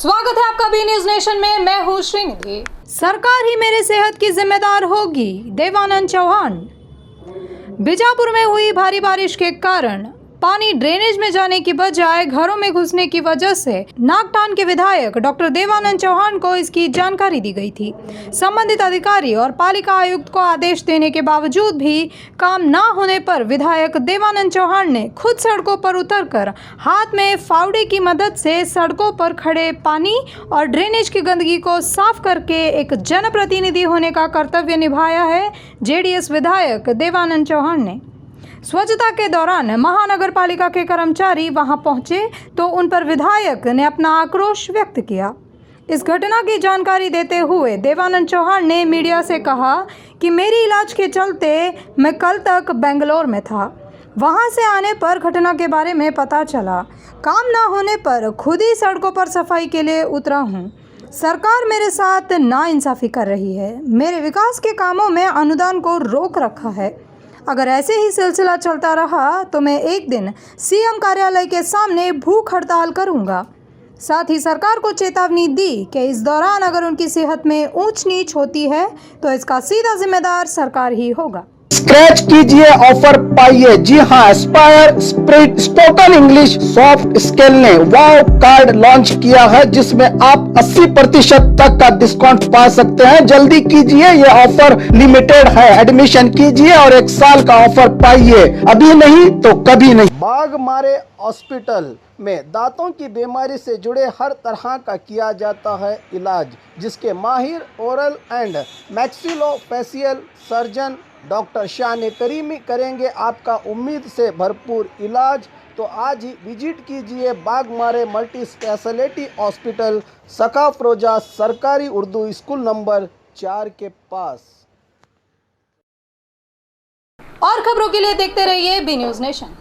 स्वागत है आपका बी न्यूज नेशन में। मैं हूँ श्रीनिधि। सरकार ही मेरे सेहत की जिम्मेदार होगी, देवानंद चौहान। बीजापुर में हुई भारी बारिश के कारण पानी ड्रेनेज में जाने की बजाय घरों में घुसने की वजह से नागटान के विधायक डॉक्टर देवानंद चौहान को इसकी जानकारी दी गई थी। संबंधित अधिकारी और पालिका आयुक्त को आदेश देने के बावजूद भी काम न होने पर विधायक देवानंद चौहान ने खुद सड़कों पर उतरकर हाथ में फावड़े की मदद से सड़कों पर खड़े पानी और ड्रेनेज की गंदगी को साफ करके एक जनप्रतिनिधि होने का कर्तव्य निभाया है। जेडीएस विधायक देवानंद चौहान ने स्वच्छता के दौरान महानगर पालिका के कर्मचारी वहां पहुंचे तो उन पर विधायक ने अपना आक्रोश व्यक्त किया। इस घटना की जानकारी देते हुए देवानंद चौहान ने मीडिया से कहा कि मेरी इलाज के चलते मैं कल तक बेंगलोर में था। वहां से आने पर घटना के बारे में पता चला। काम ना होने पर खुद ही सड़कों पर सफाई के लिए उतरा हूं। सरकार मेरे साथ नाइंसाफ़ी कर रही है। मेरे विकास के कामों में अनुदान को रोक रखा है। अगर ऐसे ही सिलसिला चलता रहा तो मैं एक दिन सीएम कार्यालय के सामने भूख हड़ताल करूंगा। साथ ही सरकार को चेतावनी दी कि इस दौरान अगर उनकी सेहत में ऊंच नीच होती है तो इसका सीधा जिम्मेदार सरकार ही होगा। स्क्रैच कीजिए, ऑफर पाइए। जी हाँ, Aspire spoken English soft skill ने वाव कार्ड लॉन्च किया है जिसमें आप 80% तक का डिस्काउंट पा सकते हैं। जल्दी कीजिए, ये ऑफर लिमिटेड है। एडमिशन कीजिए और 1 साल का ऑफर पाइए। अभी नहीं तो कभी नहीं। बाघमारे हॉस्पिटल में दांतों की बीमारी से जुड़े हर तरह का किया जाता है इलाज, जिसके माहिर oral and maxillofacial surgeon doctor शान करीमी करेंगे आपका उम्मीद से भरपूर इलाज। तो आज ही विजिट कीजिए बाघमारे मल्टी स्पेशलिटी हॉस्पिटल, सकाफरोजा सरकारी उर्दू स्कूल नंबर 4 के पास। और खबरों के लिए देखते रहिए बी न्यूज नेशन।